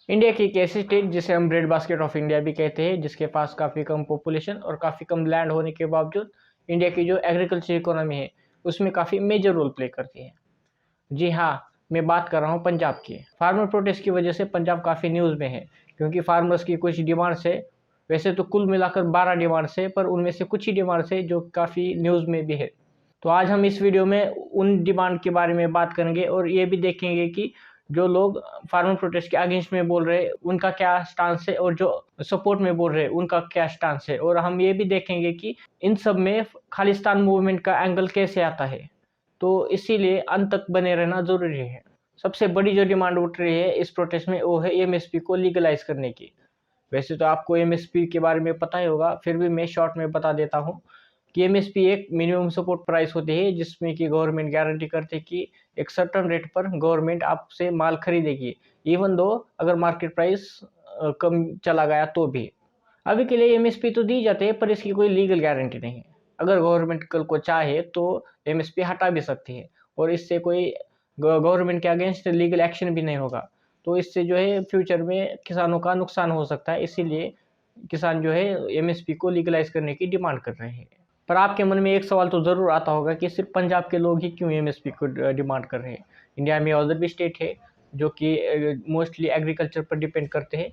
India की एक ऐसी स्टेट जिसे हम ब्रेड बास्केट ऑफ इंडिया भी कहते हैं, जिसके पास काफ़ी कम पॉपुलेशन और काफ़ी कम लैंड होने के बावजूद इंडिया की जो एग्रीकल्चर इकोनॉमी है उसमें काफ़ी मेजर रोल प्ले करती है। जी हाँ, मैं बात कर रहा हूँ पंजाब की। फार्मर प्रोटेस्ट की वजह से पंजाब काफ़ी न्यूज़ में है, क्योंकि फार्मर्स की कुछ डिमांड्स है। वैसे तो कुल मिलाकर 12 डिमांड्स है, पर उनमें से कुछ ही डिमांड्स है जो काफ़ी न्यूज़ में भी है। तो आज हम इस वीडियो में उन डिमांड के बारे में बात करेंगे और ये भी देखेंगे कि जो लोग फार्मर प्रोटेस्ट के अगेंस्ट में बोल रहे हैं उनका क्या स्टांस है, और जो सपोर्ट में बोल रहे हैं उनका क्या स्टांस है। और हम ये भी देखेंगे कि इन सब में खालिस्तान मूवमेंट का एंगल कैसे आता है। तो इसीलिए अंत तक बने रहना ज़रूरी है। सबसे बड़ी जो डिमांड उठ रही है इस प्रोटेस्ट में वो है एमएसपी को लीगलाइज करने की। वैसे तो आपको एमएसपी के बारे में पता ही होगा, फिर भी मैं शॉर्ट में बता देता हूँ कि एमएसपी एक मिनिमम सपोर्ट प्राइस होती है, जिसमें कि गवर्नमेंट गारंटी करती है कि एक सर्टेन रेट पर गवर्नमेंट आपसे माल खरीदेगी, इवन दो अगर मार्केट प्राइस कम चला गया तो भी। अभी के लिए एमएसपी तो दी जाती है, पर इसकी कोई लीगल गारंटी नहीं है। अगर गवर्नमेंट कल को चाहे तो एमएसपी हटा भी सकती है, और इससे कोई गवर्नमेंट के अगेंस्ट लीगल एक्शन भी नहीं होगा। तो इससे जो है फ्यूचर में किसानों का नुकसान हो सकता है, इसीलिए किसान जो है एमएसपी को लीगलाइज करने की डिमांड कर रहे हैं। पर आपके मन में एक सवाल तो ज़रूर आता होगा कि सिर्फ पंजाब के लोग ही क्यों एमएसपी को डिमांड कर रहे हैं। इंडिया में अदर भी स्टेट है जो कि मोस्टली एग्रीकल्चर पर डिपेंड करते हैं,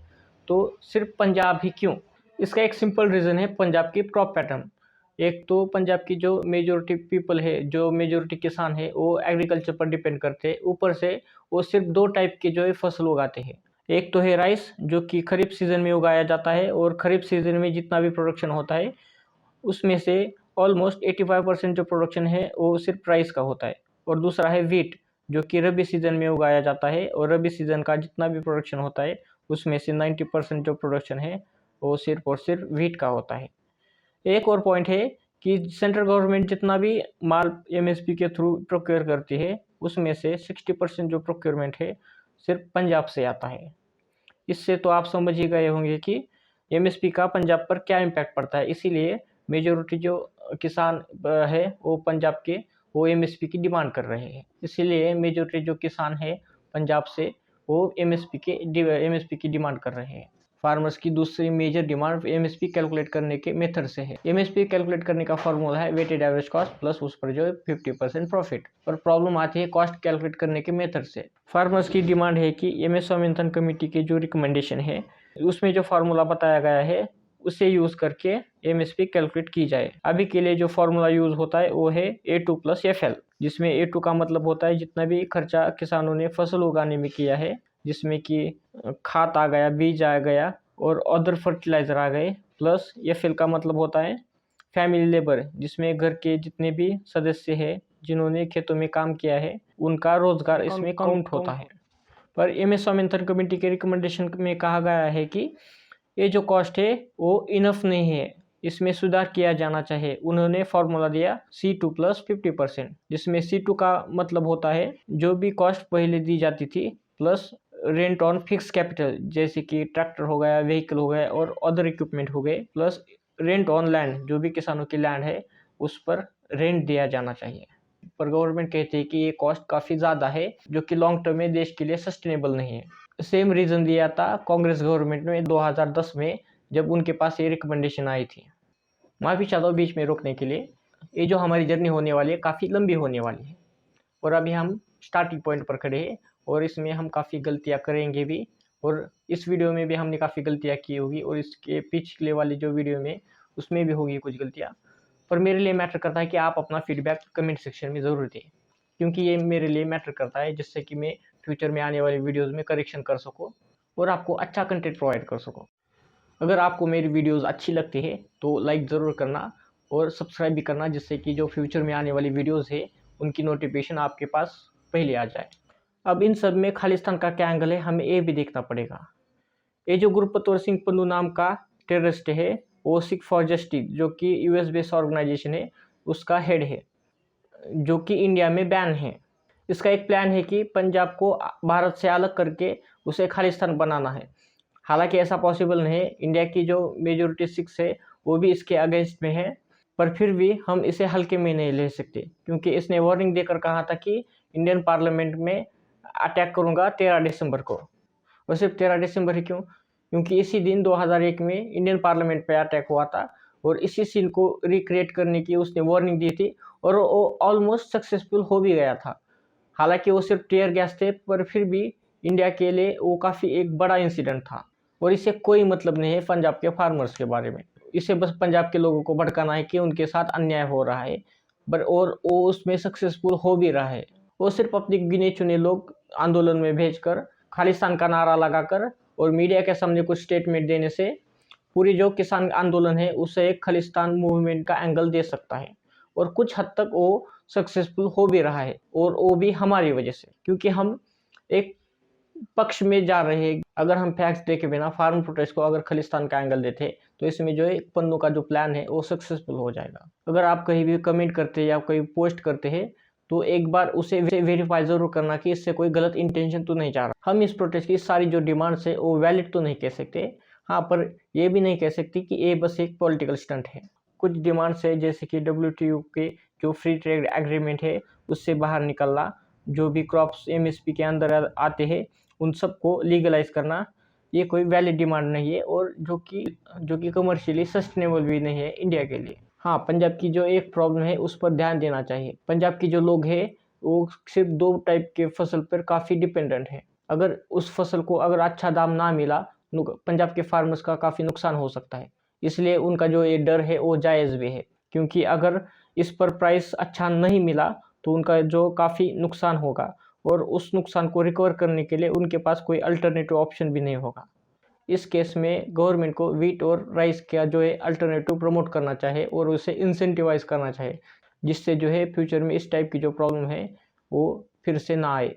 तो सिर्फ पंजाब ही क्यों? इसका एक सिंपल रीज़न है पंजाब की क्रॉप पैटर्न। एक तो पंजाब की जो मेजॉरिटी पीपल है, जो मेजॉरिटी किसान है, वो एग्रीकल्चर पर डिपेंड करते हैं। ऊपर से वो सिर्फ 2 टाइप के जो है फसल उगाते हैं। एक तो है राइस, जो कि खरीफ सीज़न में उगाया जाता है, और खरीफ सीज़न में जितना भी प्रोडक्शन होता है उसमें से ऑलमोस्ट 85% जो प्रोडक्शन है वो सिर्फ राइस का होता है। और दूसरा है व्हीट, जो कि रबी सीज़न में उगाया जाता है, और रबी सीज़न का जितना भी प्रोडक्शन होता है उसमें से 90% जो प्रोडक्शन है वो सिर्फ और सिर्फ व्हीट का होता है। एक और पॉइंट है कि सेंट्रल गवर्नमेंट जितना भी माल एमएसपी के थ्रू प्रोक्योर करती है उसमें से 60% जो प्रोक्योरमेंट है सिर्फ पंजाब से आता है। इससे तो आप समझ ही गए होंगे कि एमएसपी का पंजाब पर क्या इम्पैक्ट पड़ता है। इसीलिए मेजॉरिटी जो किसान है वो पंजाब के, वो एमएसपी की डिमांड कर रहे हैं। इसीलिए मेजॉरिटी जो किसान है पंजाब से वो एमएसपी की डिमांड कर रहे हैं। फार्मर्स की दूसरी मेजर डिमांड एमएसपी कैलकुलेट करने के मेथड से है। एमएसपी कैलकुलेट करने का फॉर्मूला है वेटेड एवरेज कॉस्ट प्लस उस पर जो है 50% प्रॉफिट। पर प्रॉब्लम आती है कॉस्ट कैलकुलेट करने के मेथड से। फार्मर्स की डिमांड है कि एमएस स्वामीनाथन कमेटी के जो रिकमेंडेशन है उसमें जो फार्मूला बताया गया है उसे यूज़ करके एमएसपी कैलकुलेट की जाए। अभी के लिए जो फार्मूला यूज़ होता है वो है A2 प्लस FL, जिसमें A2 का मतलब होता है जितना भी खर्चा किसानों ने फसल उगाने में किया है, जिसमें कि खाद आ गया, बीज आ गया और अदर फर्टिलाइज़र आ गए, प्लस FL का मतलब होता है फैमिली लेबर, जिसमें घर के जितने भी सदस्य हैं जिन्होंने खेतों में काम किया है उनका रोजगार इसमें काउंट होता है। पर एमएस स्वामीनाथन कमेटी के रिकमेंडेशन में कहा गया है कि ये जो कॉस्ट है वो इनफ नहीं है, इसमें सुधार किया जाना चाहिए। उन्होंने फॉर्मूला दिया C2 प्लस 50%, जिसमें C2 का मतलब होता है जो भी कॉस्ट पहले दी जाती थी plus rent on fix capital, जैसे कि ट्रैक्टर हो गया, व्हीकल हो गया और अदर इक्विपमेंट हो गए, प्लस रेंट ऑन लैंड, जो भी किसानों की लैंड है उस पर रेंट दिया जाना चाहिए। पर गवर्नमेंट कहती है कि ये कॉस्ट काफ़ी ज़्यादा है, जो कि लॉन्ग टर्म में देश के लिए सस्टेनेबल नहीं है। सेम रीज़न दिया था कांग्रेस गवर्नमेंट में 2010 में, जब उनके पास ये रिकमेंडेशन आई थी। माफ़ी चाहता हूँ बीच में रोकने के लिए। ये जो हमारी जर्नी होने वाली है काफ़ी लंबी होने वाली है, और अभी हम स्टार्टिंग पॉइंट पर खड़े हैं, और इसमें हम काफ़ी गलतियाँ करेंगे भी, और इस वीडियो में भी हमने काफ़ी गलतियाँ की होगी, और इसके पिछले वाली जो वीडियो में उसमें भी होगी कुछ गलतियाँ। पर मेरे लिए मैटर करता है कि आप अपना फीडबैक कमेंट सेक्शन में ज़रूर दें, क्योंकि ये मेरे लिए मैटर करता है, जिससे कि मैं फ्यूचर में आने वाली वीडियोज़ में करेक्शन कर सकूँ और आपको अच्छा कंटेंट प्रोवाइड कर सकूँ। अगर आपको मेरी वीडियोज़ अच्छी लगती है तो लाइक ज़रूर करना और सब्सक्राइब भी करना, जिससे कि जो फ्यूचर में आने वाली वीडियोज़ है उनकी नोटिफिकेशन आपके पास पहले आ जाए। अब इन सब में खालिस्तान का क्या एंगल है हमें ये भी देखना पड़ेगा। ये जो गुरपतवत सिंह पन्नू नाम का टेररिस्ट है वो सिख फॉर जस्टिस, जो कि US बेस्ड ऑर्गेनाइजेशन है, उसका हेड है, जो कि इंडिया में बैन है। इसका एक प्लान है कि पंजाब को भारत से अलग करके उसे खालिस्तान बनाना है। हालांकि ऐसा पॉसिबल नहीं है, इंडिया की जो मेजॉरिटी सिख्स है वो भी इसके अगेंस्ट में है, पर फिर भी हम इसे हल्के में नहीं ले सकते, क्योंकि इसने वार्निंग देकर कहा था कि इंडियन पार्लियामेंट में अटैक करूंगा 13 दिसंबर को। और सिर्फ 13 दिसंबर ही क्यों? क्योंकि इसी दिन 2001 में इंडियन पार्लियामेंट पे अटैक हुआ था और इसी सीन को रिक्रिएट करने की उसने वार्निंग दी थी और वो ऑलमोस्ट सक्सेसफुल हो भी गया था। हालांकि वो सिर्फ टीयर गैस थे, पर फिर भी इंडिया के लिए वो काफ़ी एक बड़ा इंसिडेंट था। और इससे कोई मतलब नहीं है पंजाब के फार्मर्स के बारे में। इसे बस पंजाब के लोगों को भड़काना है कि उनके साथ अन्याय हो रहा है, पर और वो उसमें सक्सेसफुल हो भी रहा है। वो सिर्फ अपने गिने चुने लोग आंदोलन में भेजकर, खालिस्तान का नारा लगाकर और मीडिया के सामने कुछ स्टेटमेंट देने से पूरी जो किसान आंदोलन है उसे एक खालिस्तान मूवमेंट का एंगल दे सकता है। और कुछ हद तक वो सक्सेसफुल हो भी रहा है, और वो भी हमारी वजह से, क्योंकि हम एक पक्ष में जा रहे हैं। अगर हम फैक्ट्स देखे बिना फार्म प्रोटेस्ट को अगर खालिस्तान का एंगल देते तो इसमें जो है पन्नू का जो प्लान है वो सक्सेसफुल हो जाएगा। अगर आप कहीं भी कमेंट करते हैं या कहीं पोस्ट करते हैं तो एक बार उसे वेरीफाई जरूर करना कि इससे कोई गलत इंटेंशन तो नहीं जा रहा। हम इस प्रोटेस्ट की सारी जो डिमांड्स है वो वैलिड तो नहीं कह सकते, हाँ, पर ये भी नहीं कह सकते कि ये बस एक पॉलिटिकल स्टंट है। कुछ डिमांड्स है जैसे कि WTO के जो फ्री ट्रेड एग्रीमेंट है उससे बाहर निकलना, जो भी क्रॉप्स MSP के अंदर आते हैं उन सबको लीगलाइज करना, ये कोई वैलिड डिमांड नहीं है और जो कि कमर्शियली सस्टेनेबल भी नहीं है इंडिया के लिए। हाँ, पंजाब की जो एक प्रॉब्लम है उस पर ध्यान देना चाहिए। पंजाब की जो लोग हैं वो सिर्फ 2 टाइप के फसल पर काफ़ी डिपेंडेंट है। अगर उस फसल को अगर अच्छा दाम ना मिला, पंजाब के फार्मर्स का काफ़ी नुकसान हो सकता है। इसलिए उनका जो ये डर है वो जायज़ भी है, क्योंकि अगर इस पर प्राइस अच्छा नहीं मिला तो उनका जो काफ़ी नुकसान होगा और उस नुकसान को रिकवर करने के लिए उनके पास कोई अल्टरनेटिव ऑप्शन भी नहीं होगा। इस केस में गवर्नमेंट को वीट और राइस का जो है अल्टरनेटिव प्रमोट करना चाहिए और उसे इंसेंटिवाइज करना चाहिए, जिससे जो है फ्यूचर में इस टाइप की जो प्रॉब्लम है वो फिर से ना आए।